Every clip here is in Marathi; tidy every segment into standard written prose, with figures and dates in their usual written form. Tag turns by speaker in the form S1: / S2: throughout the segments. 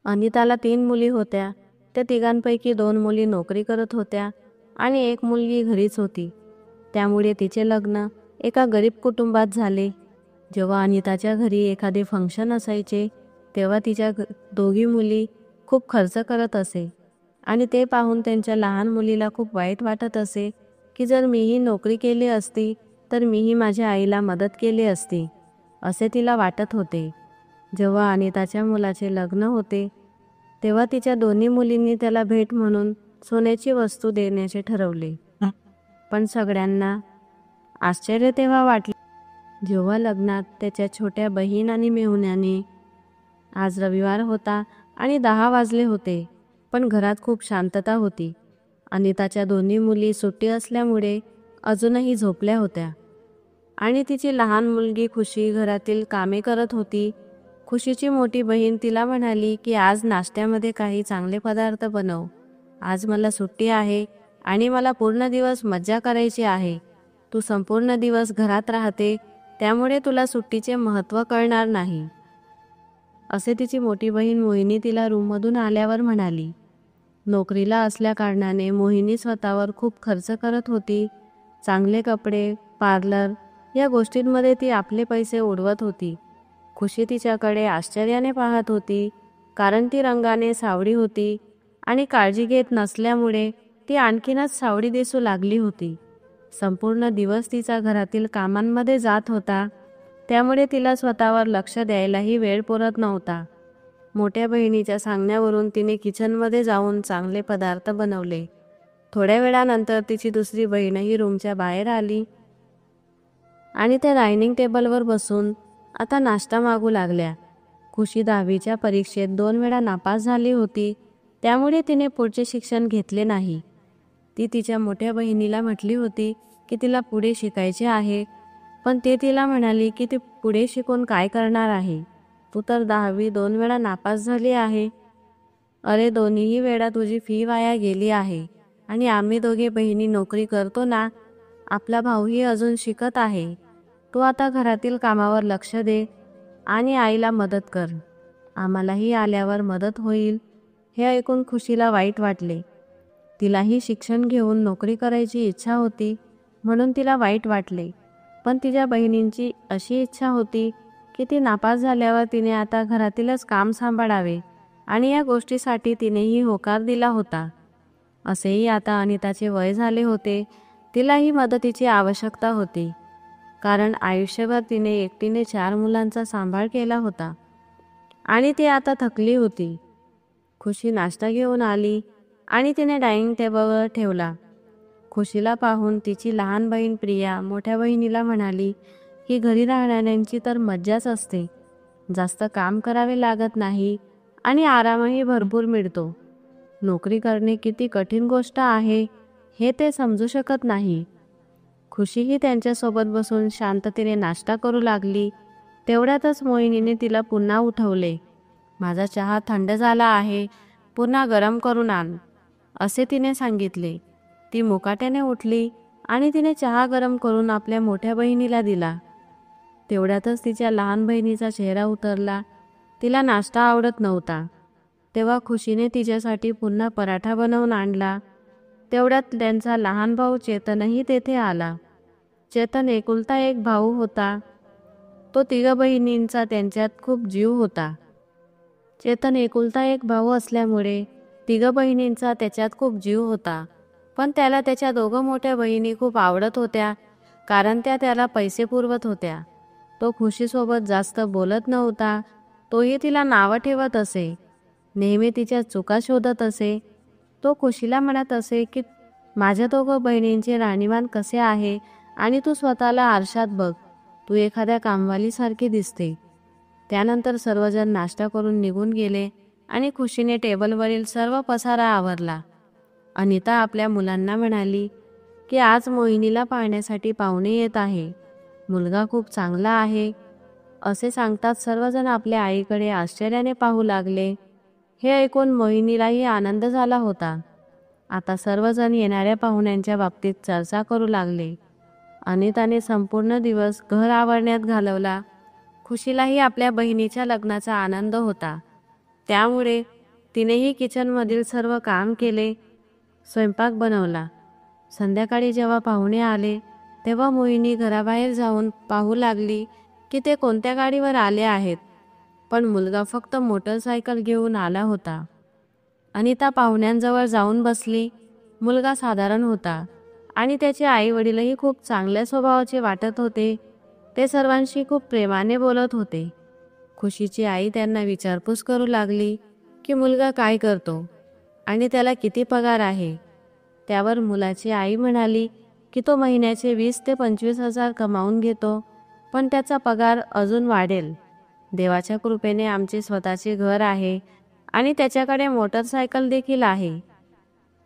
S1: अनिताला 3 मुली होत्या. त्या तिघांपैकी 2 मुली नोकरी करत होत्या आणि एक मुलगी घरीच होती. त्यामुळे तिचे लग्न एका गरीब कुटुंबात झाले. जेव्हा अनिताच्या घरी एखादे फंक्शन असायचे तेव्हा तिच्या दोघी मुली खूप खर्च करत असे आणि ते पाहून त्यांच्या लहान मुलीला खूप वाईट वाटत असे की जर मीही नोकरी केली असती तर मीही माझ्या आईला मदत केली असती, असे तिला वाटत होते. जेव्हा अनिताच्या मुलाचे लग्न होते तेव्हा तिच्या दोन्ही मुलींनी त्याला भेट म्हणून सोन्याची वस्तू देण्याचे ठरवले. पण सगळ्यांना आश्चर्य तेव्हा वाटले जेव्हा लग्नात त्याच्या छोट्या बहीण आणि मेहुण्याने. आज रविवार होता आणि 10 वाजले होते, पण घरात खूप शांतता होती. अनिताच्या दोन्ही मुली सुट्टी असल्यामुळे अजूनही झोपल्या होत्या आणि तिची लहान मुलगी खुशी घरातील कामे करत होती. खुशीची मोठी बहीण तिला म्हणाली की आज नाश्त्यामध्ये काही चांगले पदार्थ बनव. आज मला सुट्टी आहे आणि मला पूर्ण दिवस मज्जा करायची आहे. तू संपूर्ण दिवस घरात राहते त्यामुळे तुला सुट्टीचे महत्त्व कळणार नाही, असे तिची मोठी बहीण मोहिनी तिला रूममधून आल्यावर म्हणाली. नोकरीला असल्याकारणाने मोहिनी स्वतःवर खूप खर्च करत होती. चांगले कपडे, पार्लर या गोष्टींमध्ये ती आपले पैसे उडवत होती. खुशी तिच्याकडे आश्चर्याने पाहत होती, कारण ती रंगाने सावळी होती आणि काळजी घेत नसल्यामुळे ती आणखीनच सावळी दिसू लागली होती. संपूर्ण दिवस तिचा घरातील कामांमध्ये जात होता, त्यामुळे तिला स्वतःवर लक्ष द्यायलाही वेळ पुरत नव्हता. मोठ्या बहिणीच्या सांगण्यावरून तिने किचनमध्ये जाऊन चांगले पदार्थ बनवले. थोड्या वेळानंतर तिची दुसरी बहीणही रूमच्या बाहेर आली आणि त्या डायनिंग टेबलवर बसून आता नाश्ता मागू लागल्या. खुशी 10वीच्या परीक्षेत 2 वेळा नापास झाली होती, त्यामुळे तिने पुढचे शिक्षण घेतले नाही. ती तिच्या मोठ्या बहिणीला म्हटली होती की तिला पुढे शिकायचे आहे, पण ते तिला म्हणाली की ती पुढे शिकून काय करणार आहे. तू तर 10वी 2 वेळा नापास झाली आहे. अरे, दोन्हीही वेळा तुझी फी वाया गेली आहे आणि आम्ही दोघे बहिणी नोकरी करतो ना. आपला भाऊही अजून शिकत आहे. तू आता घरातील कामावर लक्ष दे आणि आईला मदत कर. आम्हालाही आल्यावर मदत होईल. हे ऐकून खुशीला वाईट वाटले. तिलाही शिक्षण घेऊन नोकरी करायची इच्छा होती, म्हणून तिला वाईट वाटले. पण तिच्या बहिणींची अशी इच्छा होती की ती नापास झाल्यावर तिने आता घरातीलच काम सांभाळावे आणि या गोष्टीसाठी तिनेही होकार दिला होता. असेही आता अनिताचे वय झाले होते. तिलाही मदतीची आवश्यकता होती, कारण आयुष्यभर तिने एकटीने 4 मुलांचा सांभाळ केला होता आणि ती आता थकली होती. खुशी नाश्ता घेऊन आली आणि तिने डायनिंग टेबलवर ठेवला. खुशीला पाहून तिची लहान बहीण प्रिया मोठ्या बहिणीला म्हणाली की घरी राहणाऱ्यांची तर मज्जाच असते. जास्त काम करावे लागत नाही आणि आरामही भरपूर मिळतो. नोकरी करणे किती कठीण गोष्ट आहे हे ते समजू शकत नाही. खुशीही त्यांच्यासोबत बसून शांततेने नाश्ता करू लागली. तेवढ्यातच मोहिनीने तिला पुन्हा उठवले. माझा चहा थंड झाला आहे, पुन्हा गरम करून आण, असे तिने सांगितले. ती मुकाट्याने उठली आणि तिने चहा गरम करून आपल्या मोठ्या बहिणीला दिला. तेवढ्यातच तिच्या लहान बहिणीचा चेहरा उतरला. तिला नाश्ता आवडत नव्हता. तेव्हा खुशीने तिच्यासाठी पुन्हा पराठा बनवून आणला. तेवढ्यात त्यांचा लहान भाऊ चेतनही तेथे आला. चेतन एकुलता एक भाऊ होता. तो 3 बहिणींचा त्यांच्यात खूप जीव होता. चेतन एकुलता एक भाऊ असल्यामुळे 3 बहिणींचा त्याच्यात खूप जीव होता. पण त्याला त्याच्या 2 मोठ्या बहिणी खूप आवडत होत्या, कारण त्या त्याला पैसे पुरवत होत्या. तो खुशीसोबत जास्त बोलत नव्हता. तोही तिला नावं ठेवत असे, नेहमी तिच्या चुका शोधत असे. तो खुशीला म्हणत असे की माझ्या 2 बहिणींचे राहणीमान कसे आहे आणि तू स्वतःला आरशात बघ, तू एखाद्या कामवालीसारखी दिसते. त्यानंतर सर्वजण नाश्ता करून निघून गेले आणि खुशीने टेबलवरील सर्व पसारा आवरला. अनिता आपल्या मुलांना म्हणाली की आज मोहिनीला पाहण्यासाठी पाहुणे येत आहे. मुलगा खूप चांगला आहे, असे सांगताच सर्वजण आपल्या आईकडे आश्चर्याने पाहू लागले. हे ऐकून मोहिनीलाही आनंद झाला होता. आता सर्वजण येणाऱ्या पाहुण्यांच्या बाबतीत चर्चा करू लागले. अनिताने संपूर्ण दिवस घर आवरण्यात घालवला. खुशीलाही आपल्या बहिणीच्या लग्नाचा आनंद होता, त्यामुळे तिनेही किचनमधील सर्व काम केले, स्वयंपाक बनवला. संध्याकाळी जेव्हा पाहुणे आले तेव्हा मोहिनी घराबाहेर जाऊन पाहू लागली की ते कोणत्या गाडीवर आले आहेत. पण मुलगा फक्त मोटरसायकल घेऊन आला होता. अनिता पाहुण्यांजवळ जाऊन बसली. मुलगा साधारण होता आणि त्याचे आई वडीलही खूप चांगल्या स्वभावाचे वाटत होते. ते सर्वांशी खूप प्रेमाने बोलत होते. खुशीची आई त्यांना विचारपूस करू लागली की मुलगा काय करतो आणि त्याला किती पगार आहे. त्यावर मुलाची आई म्हणाली की तो महिन्याचे 20 ते 25,000 कमावून घेतो, पण त्याचा पगार अजून वाढेल. देवाच्या कृपेने आमचे स्वतःचे घर आहे आणि त्याच्याकडे मोटरसायकल देखील आहे.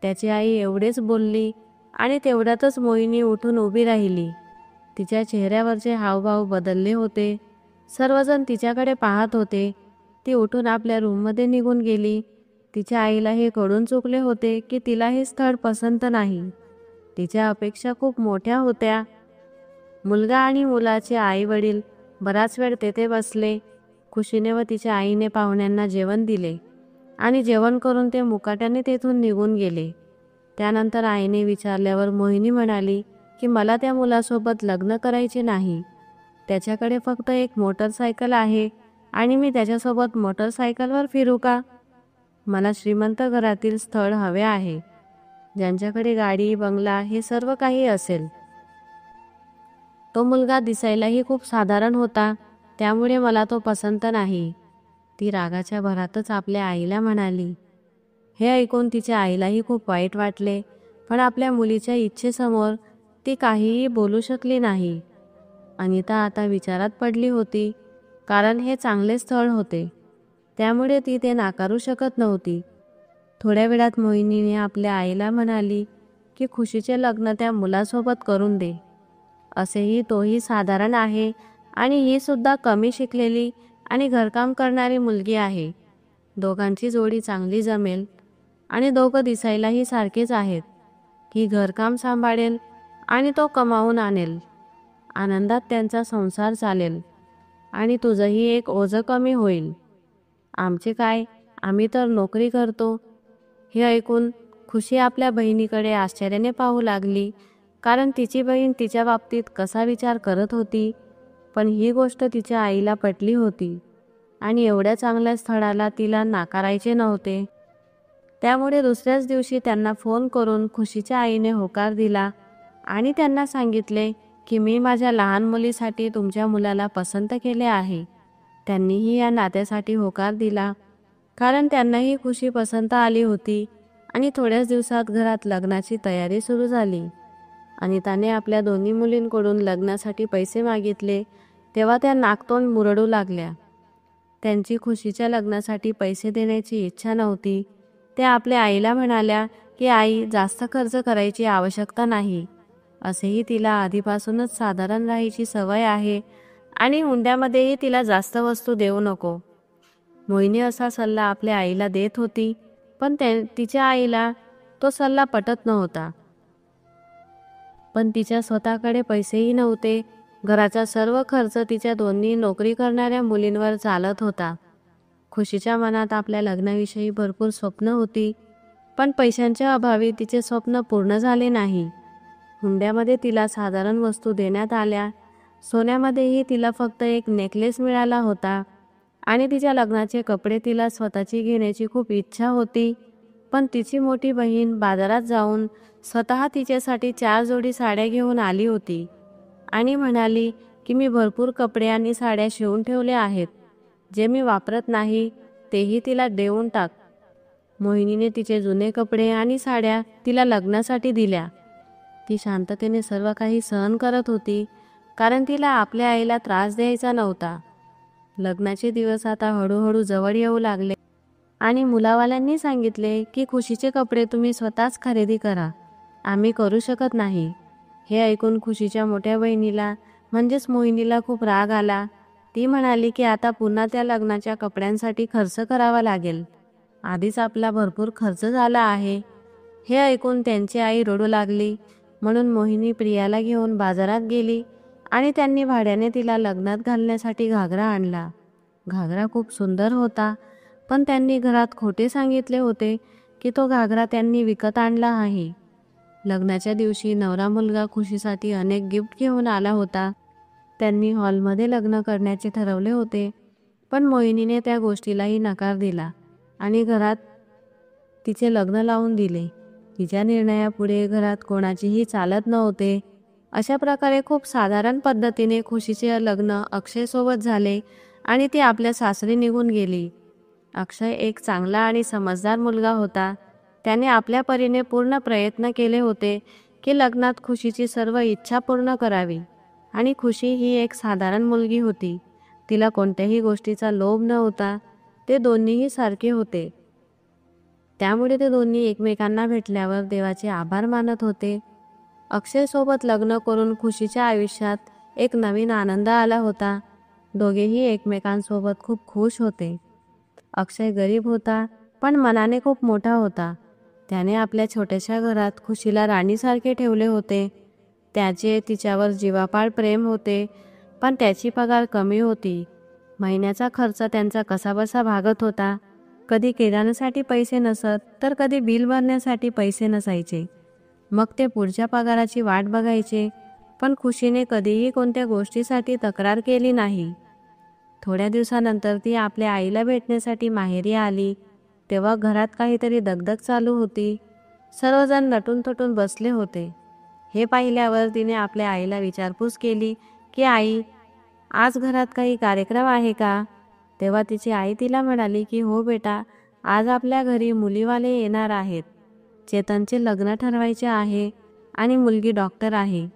S1: त्याची आई एवढेच बोलली आणि तेवढ्यातच मोहिनी उठून उभी राहिली. तिच्या चेहऱ्यावरचे हावभाव बदलले होते. सर्वजण तिच्याकडे पाहत होते. ती उठून आपल्या रूममध्ये निघून गेली. तिच्या आईला हे कळून चुकले होते की तिला हे स्थळ पसंत नाही. तिच्या अपेक्षा खूप मोठ्या होत्या. मुलगा आणि मुलाचे आई वडील बराच वेळ तेथे बसले. खुशीने व तिच्या आईने पाहुण्यांना जेवण दिले आणि जेवण करून ते मुकाट्याने तेथून निघून गेले. त्यानंतर आईने विचारल्यावर मोहिनी म्हणाली की मला त्या मुलासोबत लग्न करायचे नाही. त्याच्याकडे फक्त एक मोटरसायकल आहे आणि मी त्याच्यासोबत मोटरसायकलवर फिरू का? मला श्रीमंत घरातील स्थळ हवे आहे, ज्यांच्याकडे गाडी बंगला हे सर्व काही असेल. तो मुलगा दिसायलाही खूप साधारण होता, त्यामुळे मला तो पसंत नाही. ती रागाच्या भरातच आपल्या आईला म्हणाली. हे ऐकून तिच्या आईलाही खूप वाईट वाटले, पण आपल्या मुलीच्या इच्छेसमोर ती काहीही बोलू शकली नाही. अनिता आता विचारात पडली होती, कारण हे चांगले स्थळ होते, त्यामुळे ती ते नाकारू शकत नव्हती. थोड्या वेळात मोहिनीने आपल्या आईला म्हणाली की खुशीचे लग्न त्या मुलासोबत करून दे. असेही तोही साधारण आहे आणि ही सुद्धा कमी शिकलेली आणि घरकाम करणारी मुलगी आहे. दोघांची जोडी चांगली जमेल आणि दोघं दिसायलाही सारखेच आहेत. ही घरकाम सांभाळेल आणि तो कमावून आणेल. आनंदात त्यांचा संसार चालेल आणि तुझंही एक ओझं कमी होईल. आमचे काय, आम्ही तर नोकरी करतो. हे ऐकून खुशी आपल्या बहिणीकडे आश्चर्याने पाहू लागली, कारण तिची बहीण तिच्या बाबतीत कसा विचार करत होती. पण ही गोष्ट तिच्या आईला पटली होती आणि एवढ्या चांगल्या स्थळाला तिला नाकारायचे नव्हते. त्यामुळे दुसऱ्याच दिवशी त्यांना फोन करून खुशीच्या आईने होकार दिला आणि त्यांना सांगितले की मी माझ्या लहान मुलीसाठी तुमच्या मुलाला पसंत केले आहे. त्यांनीही या नात्यासाठी होकार दिला, कारण त्यांनाही खुशी पसंत आली होती आणि थोड्याच दिवसात घरात लग्नाची तयारी सुरू झाली. अनिताने आपल्या दोन्ही मुलींकडून लग्नासाठी पैसे मागितले तेव्हा त्या नाकतोंड मुरडू लागल्या. त्यांची खुशीच्या लग्नासाठी पैसे देण्याची इच्छा नव्हती. त्या आपल्या आईला म्हणाल्या की आई, जास्त खर्च करायची आवश्यकता नाही. असेही तिला आधीपासूनच साधारण राहायची सवय आहे आणि हुंड्यामध्येही तिला जास्त वस्तू देऊ नको. मोहिनी असा सल्ला आपल्या आईला देत होती, पण तिच्या आईला तो सल्ला पटत नव्हता. पण तिच्या स्वतःकडे पैसेही नव्हते. घराचा सर्व खर्च तिच्या दोन्ही नोकरी करणाऱ्या मुलींवर चालत होता. खुशीच्या मनात आपल्या लग्नाविषयी भरपूर स्वप्न होती, पण पैशांच्या अभावी तिचे स्वप्न पूर्ण झाले नाही. हुंड्यामध्ये तिला साधारण वस्तू देण्यात आल्या. सोन्यामध्येही तिला फक्त एक नेकलेस मिळाला होता आणि तिच्या लग्नाचे कपडे तिला स्वतःची घेण्याची खूप इच्छा होती. पण तिची मोठी बहीण बाजारात जाऊन स्वतः तिच्यासाठी 4 जोडी साड्या घेऊन आली होती आणि म्हणाली की मी भरपूर कपडे आणि साड्या शिवून ठेवले आहेत, जे मी वापरत नाही तेही तिला देऊन टाक. मोहिनीने तिचे जुने कपडे आणि साड्या तिला लग्नासाठी दिल्या. ती शांततेने सर्व काही सहन करत होती, कारण तिला आपल्या आईला त्रास द्यायचा नव्हता. लग्नाचे दिवस आता हळूहळू जवळ येऊ लागले आणि मुलावाल्यांनी सांगितले की खुशीचे कपडे तुम्ही स्वतःच खरेदी करा, आम्ही करू शकत नाही. हे ऐकून खुशीच्या मोठ्या बहिणीला म्हणजेच मोहिनीला खूप राग आला. ती म्हणाली की आता पुन्हा त्या लग्नाच्या कपड्यांसाठी खर्च करावा लागेल. आधीच आपला भरपूर खर्च झाला आहे. हे ऐकून त्यांची आई रडू लागली. म्हणून मोहिनी प्रियाला घेऊन बाजारात गेली आणि त्यांनी भाड्याने तिला लग्नात घालण्यासाठी घागरा आणला. घागरा खूप सुंदर होता, पण त्यांनी घरात खोटे सांगितले होते की तो घागरा त्यांनी विकत आणला आहे. लग्नाच्या दिवशी नवरा मुलगा खुशीसाठी अनेक गिफ्ट घेऊन आला होता. त्यांनी हॉलमध्ये लग्न करण्याचे ठरवले होते, पण मोहिनीने त्या गोष्टीलाही नकार दिला आणि घरात तिचे लग्न लावून दिले. तिच्या निर्णयापुढे घरात कोणाचीही चालत नव्हते. अशा प्रकारे खूप साधारण पद्धतीने खुशीचे लग्न अक्षयसोबत झाले आणि ती आपल्या सासरी निघून गेली. अक्षय एक चांगला आणि समजदार मुलगा होता. त्याने आपल्या परीने पूर्ण प्रयत्न केले होते की लग्नात खुशीची सर्व इच्छा पूर्ण करावी. आणि खुशी ही एक साधारण मुलगी होती. तिला कोणत्याही गोष्टीचा लोभ नव्हता. ते दोन्हीही सारखे होते. त्यामुळे ते दोन्ही एकमेकांना भेटल्यावर देवाचे आभार मानत होते. अक्षयसोबत लग्न करून खुशीच्या आयुष्यात एक नवीन आनंद आला होता. दोघेही एकमेकांसोबत खूप खुश होते. अक्षय गरीब होता, पण मनाने खूप मोठा होता. त्याने आपल्या छोट्याशा घरात खुशीला राणीसारखे ठेवले होते. त्याचे तिच्यावर जीवापाड प्रेम होते, पण त्याची पगार कमी होती. महिन्याचा खर्च त्यांचा कसाबसा भागत होता. कधी किराण्यासाठी पैसे नसत, तर कधी बिल भरण्यासाठी पैसे नसायचे. मग ते पुढच्या पगाराची वाट बघायचे. पण खुशीने कधीही कोणत्या गोष्टीसाठी तक्रार केली नाही. थोड्या दिवसानंतर ती आपल्या आईला भेटण्यासाठी माहेरी आली. तेव्हा घरात काहीतरी दगदग चालू होती. सर्वजण नटून थटून बसले होते. हे पाहिल्यावर तिने आपल्या आईला विचारपूस केली की आई, आज घरात काही कार्यक्रम आहे का? तेव्हा तिची आई तिला म्हणाली की हो बेटा, आज आपल्या घरी मुलीवाले येणार आहेत. चेतनचे लग्न ठरवायचे आहे आणि मुलगी डॉक्टर आहे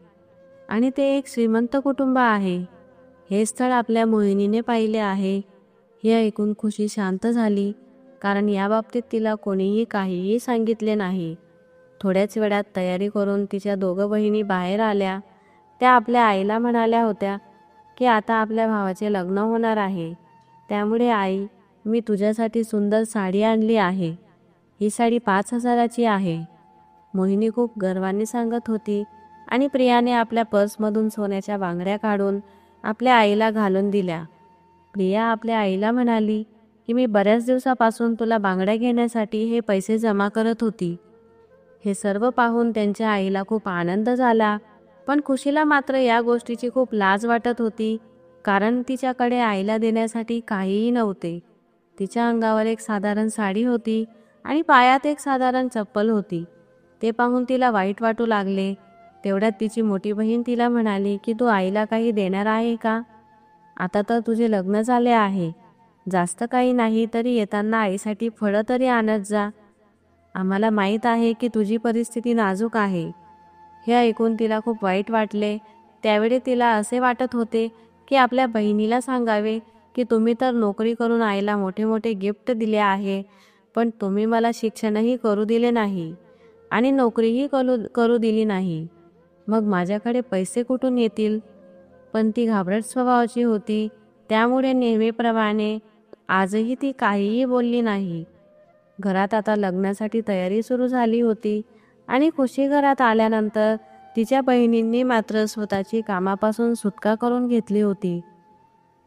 S1: आणि ते एक श्रीमंत कुटुंब आहे. हे स्थळ आपल्या मोहिनीने पाहिले आहे. हे ऐकून खुशी शांत झाली, कारण याबाबतीत तिला कोणीही काहीही सांगितले नाही. थोड्याच वेळात तयारी करून तिच्या दोघं बहिणी बाहेर आल्या. त्या आपल्या आईला म्हणाल्या होत्या की आता आपल्या भावाचे लग्न होणार आहे. त्यामुळे आई, मी तुझ्यासाठी सुंदर साडी आणली आहे. ही साडी 5,000ची आहे. मोहिनी खूप गर्वाने सांगत होती आणि प्रियाने आपल्या पर्समधून सोन्याच्या बांगड्या काढून आपल्या आईला घालून दिल्या. प्रिया आपल्या आईला म्हणाली की मी बऱ्याच दिवसापासून तुला बांगड्या घेण्यासाठी हे पैसे जमा करत होती. हे सर्व पाहून त्यांच्या आईला खूप आनंद झाला, पण खुशीला मात्र या गोष्टीची खूप लाज वाटत होती, कारण तिच्याकडे आईला देण्यासाठी काहीही नव्हते. तिच्या अंगावर एक साधारण साडी होती आणि पायात एक साधारण चप्पल होती. ते पाहून तिला वाईट वाटू लागले. तेवढ्यात तिची मोठी बहीण तिला म्हणाली की तू आईला काही देणार आहे का? आता तर तुझे लग्न झाले आहे. जास्त काही नाही तरी येताना आईसाठी फळं तरी आणत जा. आम्हाला माहीत आहे की तुझी परिस्थिती नाजूक आहे. हे ऐकून तिला खूप वाईट वाटले. त्यावेळी तिला असे वाटत होते की आपल्या बहिणीला सांगावे की तुम्ही तर नोकरी करून आईला मोठे मोठे गिफ्ट दिले आहे, पण तुम्ही मला शिक्षणही करू दिले नाही आणि नोकरीही करू दिली नाही. मग माझ्याकडे पैसे कुठून येतील? पण ती घाबरट स्वभावाची होती. त्यामुळे नेहमीप्रमाणे आजही ती काहीही बोलली नाही. घरात आता लग्नासाठी तयारी सुरू झाली होती आणि खुशी घरात आल्यानंतर तिच्या बहिणींनी मात्र स्वतःची कामापासून सुटका करून घेतली होती.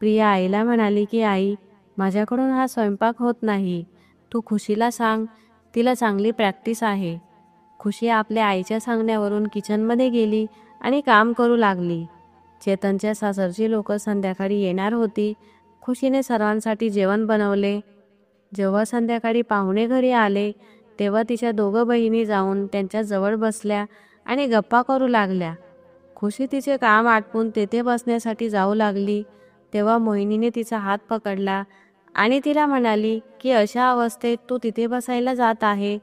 S1: प्रिया आईला म्हणाली की आई, माझ्याकडून हा स्वयंपाक होत नाही. तू खुशीला सांग, तिला चांगली प्रॅक्टिस आहे. खुशी आपल्या आईच्या सांगण्यावरून किचनमध्ये गेली आणि काम करू लागली. चेतनच्या सासरची लोक संध्याकाळी येणार होती. खुशीने सर्वांसाठी जेवण बनवले. जेव्हा संध्याकाळी पाहुणे घरी आले, तेव्हा तिच्या दोघं बहिणी जाऊन त्यांच्या जवळ बसल्या आणि गप्पा करू लागल्या. खुशी तिचे काम आटपून तेथे बसण्यासाठी जाऊ लागली. तेव्हा मोहिनीने तिचा हात पकडला आणि तिला म्हणाली की अशा अवस्थेत तू तिथे बसायला जात आहे.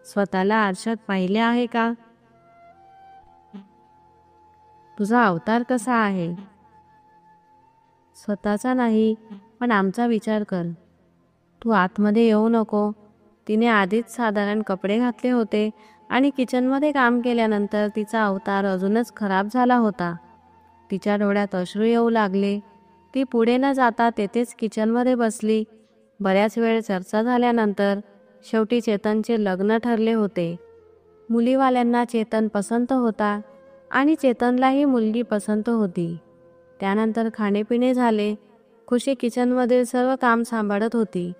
S1: स्वतःला आरशात पाहिले आहे का? तुझा अवतार कसा आहे? स्वतःचा नाही, पण आमचा विचार कर. तू आतमध्ये येऊ नको. तिने आधीच साधारण कपडे घातले होते आणि किचनमध्ये काम केल्यानंतर तिचा अवतार अजूनच खराब झाला होता. तिच्या डोळ्यात अश्रू येऊ लागले. ती पुढे न जाता तेथेच किचनमध्ये बसली. बऱ्याच वेळ चर्चा झाल्यानंतर शेवटी चेतनचे लग्न ठरले होते. मुलीवाल्यांना चेतन पसंत होता आणि चेतनलाही मुलगी पसंत होती. त्यानंतर खाणेपिणे झाले. खुशी किचनमधील सर्व काम सांभाळत होती.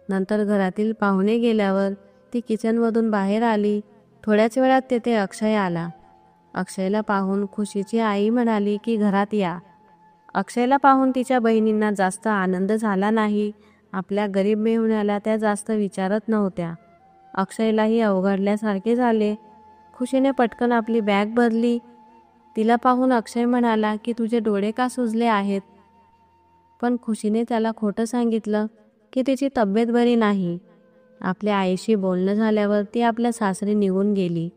S1: नंतर घरातील पाहुणे गेल्यावर ती किचनमधून बाहेर आली. थोड्याच वेळात तेथे अक्षय आला. अक्षयला पाहून खुशीची आई म्हणाली की घरात या. अक्षयला पाहून तिच्या बहिणींना जास्त आनंद झाला नाही. आपल्या गरीब मेहुण्याला त्या जास्त विचारत नव्हत्या. अक्षयलाही अवघडल्यासारखे झाले. खुशीने पटकन आपली बॅग भरली. तिला पाहून अक्षय म्हणाला की तुझे डोळे का सुजले आहेत. पण खुशीने त्याला खोटं सांगितलं की तिची तब्येत बरी नाही. आपल्या आईशी बोलणं झाल्यावर ती आपल्या सासरी निघून गेली.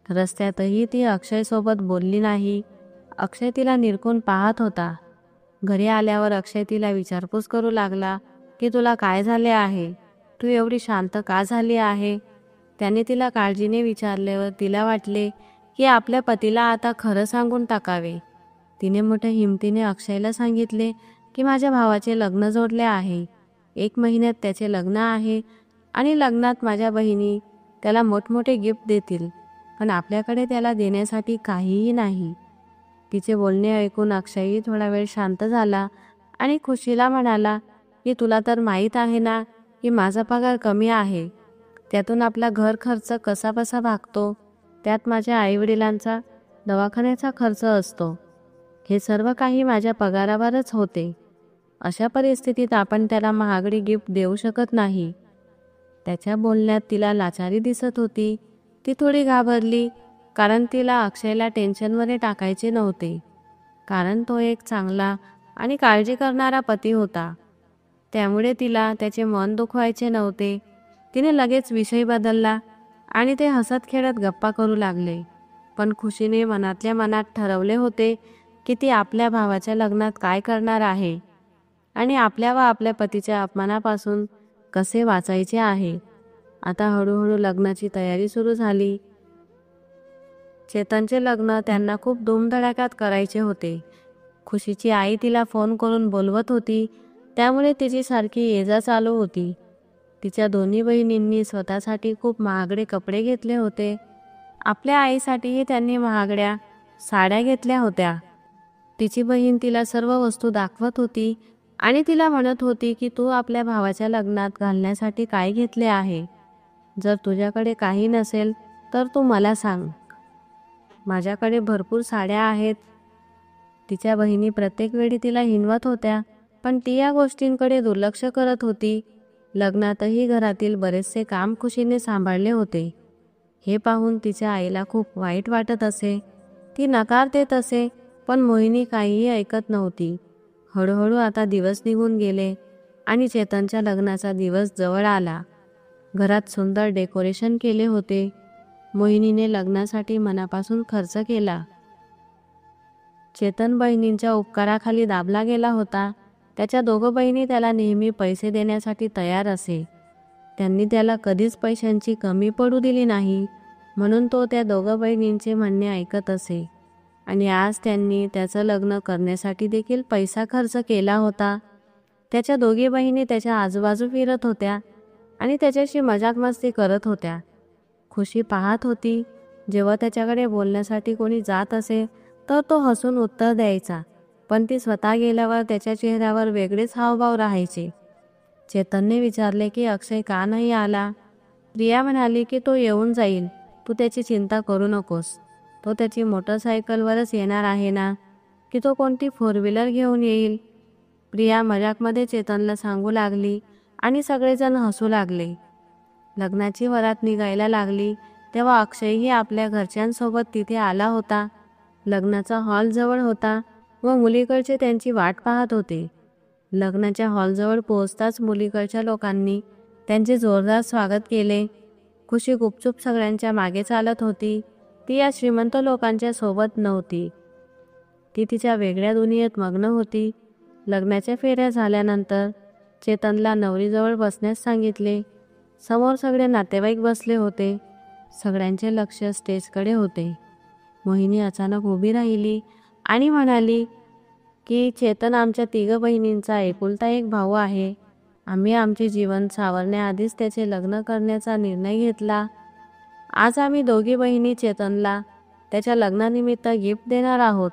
S1: रस्त्यातही ती अक्षयसोबत बोलली नाही. अक्षय तिला निरखून पाहत होता. घरी आल्यावर अक्षय तिला विचारपूस करू लागला की तुला काय झाले आहे, तू एवढी शांत का झाली आहे. त्याने तिला काळजीने विचारल्यावर तिला वाटले की आपल्या पतीला आता खरं सांगून टाकावे. तिने मोठ्या हिमतीने अक्षयला सांगितले की माझ्या भावाचे लग्न जोडले आहे. 1 महिन्यात त्याचे लग्न आहे आणि लग्नात माझ्या बहिणी त्याला मोठमोठे गिफ्ट देतील, पण आपल्याकडे त्याला देण्यासाठी काहीही नाही. तिचे बोलणे ऐकून अक्षयही थोडा वेळ शांत झाला आणि खुशीला म्हणाला की तुला तर माहीत आहे ना की माझा पगार कमी आहे. त्यातून आपला घर खर्च कसाबसा भागतो. त्यात माझ्या आईवडिलांचा दवाखान्याचा खर्च असतो. हे सर्व काही माझ्या पगारावरच होते. अशा परिस्थितीत आपण त्याला महागडी गिफ्ट देऊ शकत नाही. त्याच्या बोलण्यात तिला लाचारी दिसत होती. ती थोडी घाबरली, कारण तिला अक्षयला टेन्शनमध्ये टाकायचे नव्हते, कारण तो एक चांगला आणि काळजी करणारा पती होता. त्यामुळे तिला त्याचे मन दुखवायचे नव्हते. तिने लगेच विषय बदलला आणि ते हसत खेळत गप्पा करू लागले. पण खुशीने मनातल्या मनात ठरवले होते की ती आपल्या भावाच्या लग्नात काय करणार आहे आणि आपल्या व आपल्या पतीच्या अपमानापासून कसे वाचायचे आहे. आता हळूहळू लग्नाची तयारी सुरू झाली. चेतनचे लग्न त्यांना खूप धूमधडाक्यात करायचे होते. खुशीची आई तिला फोन करून बोलवत होती, त्यामुळे तिची सारखी ये-जा चालू होती. तिच्या दोन्ही बहिणींनी स्वतःसाठी खूप महागडे कपडे घेतले होते. आपल्या आईसाठीही त्यांनी महागड्या साड्या घेतल्या होत्या. तिची बहीण तिला सर्व वस्तू दाखवत होती आणि तिला म्हणत होती की तू आपल्या भावाच्या लग्नात घालण्यासाठी काय घेतले आहे. जर तुझ्याकडे काही नसेल तर तू मला सांग, माझ्याकडे भरपूर साड्या आहेत. तिच्या बहिणी प्रत्येक वेळी तिला हिणवत होत्या, पण ती या गोष्टींकडे दुर्लक्ष करत होती. लग्नातही घरातील बरेचसे काम खुशीने सांभाळले होते. हे पाहून तिच्या आईला खूप वाईट वाटत असे. ती नकार देत असे, पण मोहिनी काहीही ऐकत नव्हती. हळूहळू आता दिवस निघून गेले आणि चेतनच्या लग्नाचा दिवस जवळ आला. घरात सुंदर डेकोरेशन केले होते. मोहिनीने लग्नासाठी मनापासून खर्च केला. चेतन बहिणींच्या उपकाराखाली दाबला गेला होता. त्याच्या दोघं बहिणी त्याला नेहमी पैसे देण्यासाठी तयार असे. त्यांनी त्याला कधीच पैशांची कमी पडू दिली नाही, म्हणून तो त्या दोघं बहिणींचे म्हणणे ऐकत असे. आणि आज त्यांनी त्याचं लग्न करण्यासाठी देखील पैसा खर्च केला होता. त्याच्या दोघी बहिणी त्याच्या आजूबाजू फिरत होत्या आणि त्याच्याशी मजाक मस्ती करत होत्या. खुशी पाहत होती. जेव्हा त्याच्याकडे बोलण्यासाठी कोणी जात असे तर तो हसून उत्तर द्यायचा, पण ती स्वतः गेल्यावर त्याच्या चेहऱ्यावर वेगळेच हावभाव राहायचे. चेतनने विचारले की अक्षय का नाही आला. प्रिया म्हणाली की तो येऊन जाईल, तू त्याची चिंता करू नकोस. तो त्याची मोटरसायकलवरच येणार आहे ना, की तो कोणती 4 व्हीलर घेऊन येईल. प्रिया मजाकमध्ये चेतनला सांगू लागली आणि सगळेजण हसू लागले. लग्नाची वरात निघायला लागली तेव्हा अक्षयही आपल्या घरच्यांसोबत तिथे आला होता. लग्नाचा हॉल जवळ होता व मुलीकडचे त्यांची वाट पाहत होते. लग्नाच्या हॉलजवळ पोहोचताच मुलीकडच्या लोकांनी त्यांचे जोरदार स्वागत केले. खुशी गुपचूप सगळ्यांच्या मागे चालत होती. ती या श्रीमंत लोकांच्या सोबत नव्हती. ती तिच्या वेगळ्या दुनियेत मग्न होती. लग्नाच्या फेऱ्या झाल्यानंतर चेतनला नवरीजवळ बसण्यास सांगितले. समोर सगळे नातेवाईक बसले होते. सगळ्यांचे लक्ष स्टेजकडे होते. मोहिनी अचानक उभी राहिली आणि म्हणाली की चेतन आमच्या 3 बहिणींचा एकुलता एक भाऊ आहे. आम्ही आमचे जीवन सावरण्याआधीच त्याचे लग्न करण्याचा निर्णय घेतला. आज आम्ही दोघी बहिणी चेतनला त्याच्या लग्नानिमित्त गिफ्ट देणार आहोत.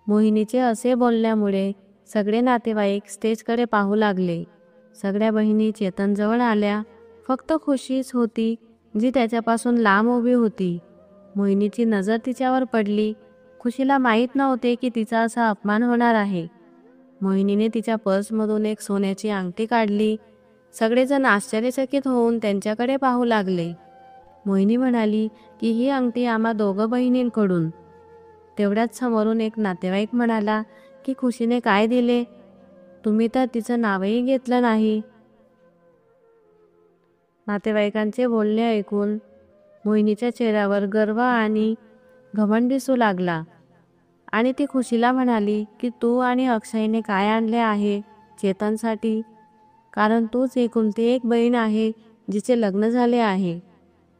S1: मोहिनीचे असे बोलण्यामुळे सगळे नातेवाईक स्टेजकडे पाहू लागले. सगळ्या बहिणी चेतनजवळ आल्या. फक्त खुशीच होती जी त्याच्यापासून लांब उभी होती. मोहिनीची नजर तिच्यावर पडली. खुशीला माहीत नव्हते की तिचा असा अपमान होणार आहे. मोहिनीने तिच्या पर्समधून एक सोन्याची अंगठी काढली. सगळेजण आश्चर्यचकित होऊन त्यांच्याकडे पाहू लागले. मोहिनी म्हणाली की ही अंगठी आम्हा दोघं बहिणींकडून. तेवढ्याच समोरून एक नातेवाईक म्हणाला की खुशीने काय दिले? तुम्ही तर तिचं नावही घेतलं नाही. नातेवाईकांचे बोलणे ऐकून मोहिनीच्या चेहऱ्यावर गर्व आणि घमंड दिसू लागला आणि ती खुशीला म्हणाली की तू आणि अक्षयने काय आणले आहे चेतनसाठी? कारण तूच एकुलती एक बहीण आहे जिचे लग्न झाले आहे.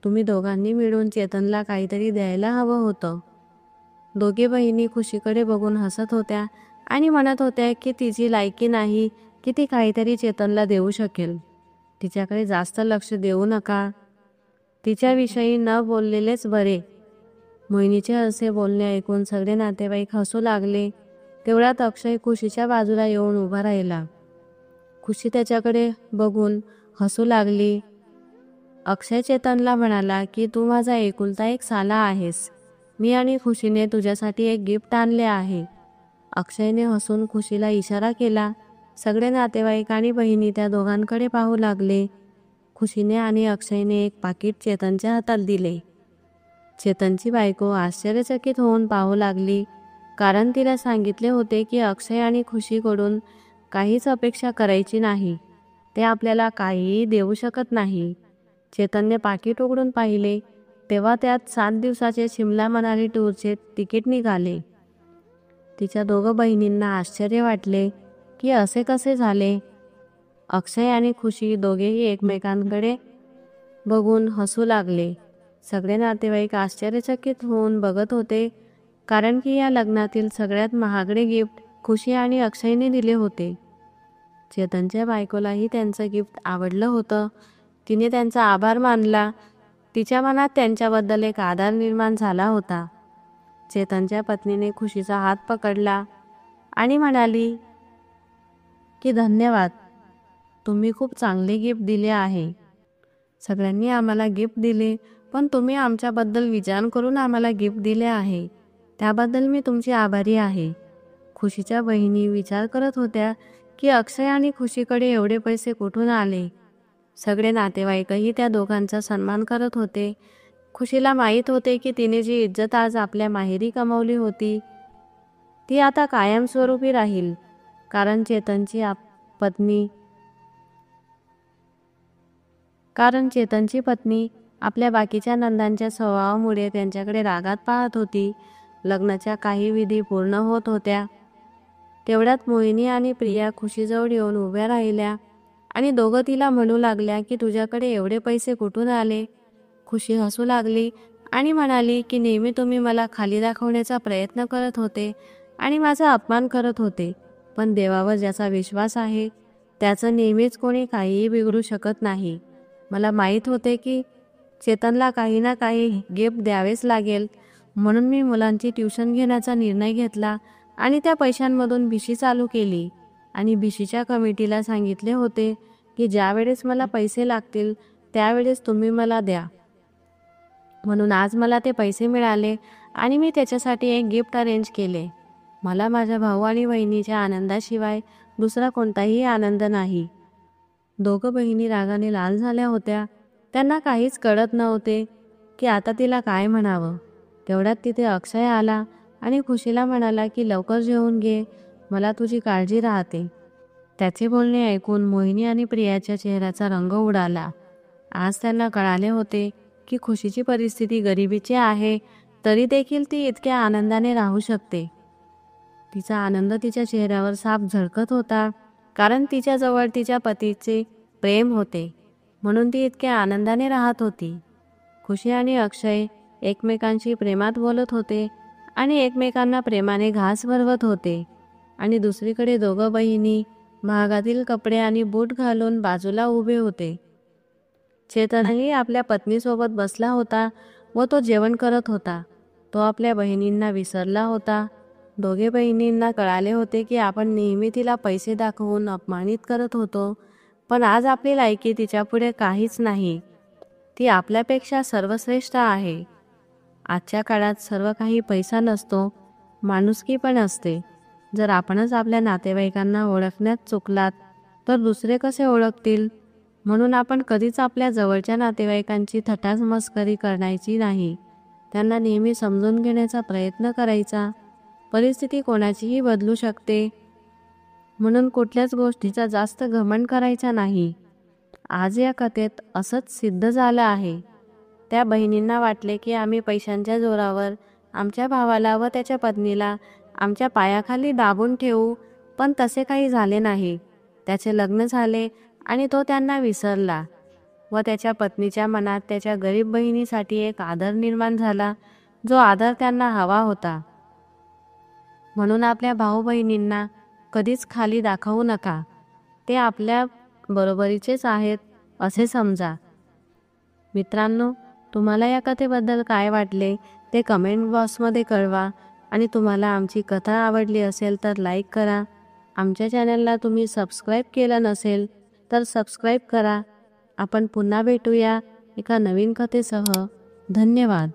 S1: तुम्ही दोघांनी मिळून चेतनला काहीतरी द्यायला हवं होतं. दोघे बहिणी खुशीकडे बघून हसत होत्या आणि म्हणत होत्या की तिची लायकी नाही की ती काहीतरी चेतनला देऊ शकेल. तिच्याकडे जास्त लक्ष देऊ नका. तिच्याविषयी न बोललेलेच बरे. मोहिनीचे असे बोलणे ऐकून सगळे नातेवाईक हसू लागले. तेवढ्यात अक्षय खुशीच्या बाजूला येऊन उभा राहिला. खुशी त्याच्याकडे बघून हसू लागली. अक्षय चेतनला म्हणाला की तू माझा एकुलता एक साला आहेस. मी आणि खुशीने तुझ्यासाठी एक गिफ्ट आणले आहे. अक्षयने हसून खुशीला इशारा केला. सगळे नातेवाईक आणि बहिणी त्या दोघांकडे पाहू लागले. खुशीने आणि अक्षयने एक पाकिट चेतनच्या हातात दिले. चेतनची बायको आश्चर्यचकित होऊन पाहू लागली, कारण तिला सांगितले होते की अक्षय आणि खुशीकडून काहीच अपेक्षा करायची नाही. ते आपल्याला काहीही देऊ शकत नाही. चेतनने पाकिट उघडून पाहिले तेव्हा त्यात 7 दिवसाचे शिमला मनाली टूरचे तिकीट निघाले. तिच्या दोघं बहिणींना आश्चर्य वाटले की असे कसे झाले. अक्षय आणि खुशी दोघेही एकमेकांकडे बघून हसू लागले. सगळे नातेवाईक आश्चर्यचकित होऊन बघत होते, कारण की या लग्नातील सगळ्यात महागडे गिफ्ट खुशी आणि अक्षयने दिले होते. चेतनच्या बायकोलाही त्यांचं गिफ्ट आवडलं होतं. तिने त्यांचा आभार मानला. तिच्या मनात त्यांच्याबद्दल एक आदर निर्माण झाला होता. चेतनच्या पत्नीने खुशीचा हात पकडला आणि म्हणाली की धन्यवाद, तुम्ही खूप चांगले गिफ्ट दिले आहे. सगळ्यांनी आम्हाला गिफ्ट दिले, पण तुम्ही आमच्याबद्दल विचार करून आम्हाला गिफ्ट दिले आहे. त्याबद्दल मी तुमची आभारी आहे. खुशीच्या बहिणी विचार करत होत्या की अक्षय आणि खुशीकडे एवढे पैसे कुठून आले. सगळे नातेवाईकही त्या दोघांचा सन्मान करत होते. खुशीला माहीत होते की तिने जी इज्जत आज आपल्या माहेरी कमावली होती ती आता कायमस्वरूपी राहील, कारण चेतनची पत्नी आपल्या बाकीच्या नंदांच्या स्वभावामुळे त्यांच्याकडे रागात पाहत होती. लग्नाच्या काही विधी पूर्ण होत होत्या. तेवढ्यात मोहिनी आणि प्रिया खुशीजवळ येऊन उभ्या राहिल्या आणि दोघं तिला म्हणू लागल्या की तुझ्याकडे एवढे पैसे कुठून आले? खुशी हसू लागली आणि म्हणाली की नेहमी तुम्ही मला खाली दाखवण्याचा प्रयत्न करत होते आणि माझा अपमान करत होते, पण देवावर ज्याचा विश्वास आहे त्याचं नेहमीच कोणी काहीही बिघडू शकत नाही. मला माहीत होते की चेतनला काही ना काही गिफ्ट द्यावेच लागेल, म्हणून मी मुलांची ट्युशन घेण्याचा निर्णय घेतला आणि त्या पैशांमधून भिशी चालू केली आणि भिशीच्या कमिटीला सांगितले होते की ज्यावेळेस मला पैसे लागतील त्यावेळेस तुम्ही मला द्या. म्हणून आज मला ते पैसे मिळाले आणि मी त्याच्यासाठी एक गिफ्ट अरेंज केले. मला माझ्या भाऊ आणि बहिणीच्या आनंदाशिवाय दुसरा कोणताही आनंद नाही. दोघं बहिणी रागाने लाल झाल्या होत्या. त्यांना काहीच कळत नव्हते की आता तिला काय म्हणावं. तेवढ्यात तिथे अक्षय आला आणि खुशीला म्हणाला की लवकर जेवून घे, मला तुझी काळजी राहते. त्याचे बोलणे ऐकून मोहिनी आणि प्रियाच्या चेहऱ्याचा रंग उडाला. आज त्यांना कळाले होते की खुशीची परिस्थिती गरिबीची आहे, तरी देखील ती इतक्या आनंदाने राहू शकते. तिचा आनंद तिच्या चेहऱ्यावर साफ झळकत होता, कारण तिच्याजवळ तिच्या पतीचे प्रेम होते, म्हणून ती इतक्या आनंदाने राहत होती. खुशी आणि अक्षय एकमेकांशी प्रेमात बोलत होते आणि एकमेकांना प्रेमाने घास भरवत होते आणि दुसरीकडे दोघं बहिणी महागातील कपडे आणि बूट घालून बाजूला उभे होते. चेतनही आपल्या पत्नीसोबत बसला होता व तो जेवण करत होता. तो आपल्या बहिणींना विसरला होता. दोघे बहिणींना कळाले होते की आपण नेहमी तिला पैसे दाखवून अपमानित करत होतो, पण आज आपली लायकी तिच्यापुढे काहीच नाही. ती आपल्यापेक्षा सर्वश्रेष्ठ आहे. आजच्या काळात सर्व काही पैसा नसतो, माणुसकी पण असते. जर आपणच आपल्या नातेवाईकांना ओळखण्यात चुकलात तर दुसरे कसे ओळखतील? म्हणून आपण कधीच आपल्या जवळच्या नातेवाईकांची थट्टाच मस्करी करायची नाही. त्यांना नेहमी समजून घेण्याचा प्रयत्न करायचा. परिस्थिती कोणाचीही बदलू शकते, म्हणून कुठल्याच गोष्टीचा जास्त घमंड करायचा नाही. आज या कथेत असंच सिद्ध झालं आहे. त्या बहिणींना वाटले की आम्ही पैशांच्या जोरावर आमच्या भावाला व त्याच्या पत्नीला आमच्या पायाखाली दाबून ठेवू, पण तसे काही झाले नाही. त्याचे लग्न झाले आणि तो त्यांना विसरला व त्याच्या पत्नीच्या मनात त्याच्या गरीब बहिणीसाठी एक आदर निर्माण झाला, जो आदर त्यांना हवा होता. म्हणून आपल्या भाऊ बहिणींना कधीच खाली दाखवू नका. ते आपल्या बरोबरीचेच आहेत असे समजा. मित्रांनो, तुम्हाला या कथेबद्दल काय वाटले ते कमेंट बॉक्समध्ये कळवा. आणि तुम्हाला आमची कथा आवडली असेल तर लाईक करा. आमच्या चॅनलला तुम्ही सबस्क्राईब केलं नसेल तर सबस्क्राईब करा. आपण पुन्हा भेटूया एका नवीन कथेसह. धन्यवाद.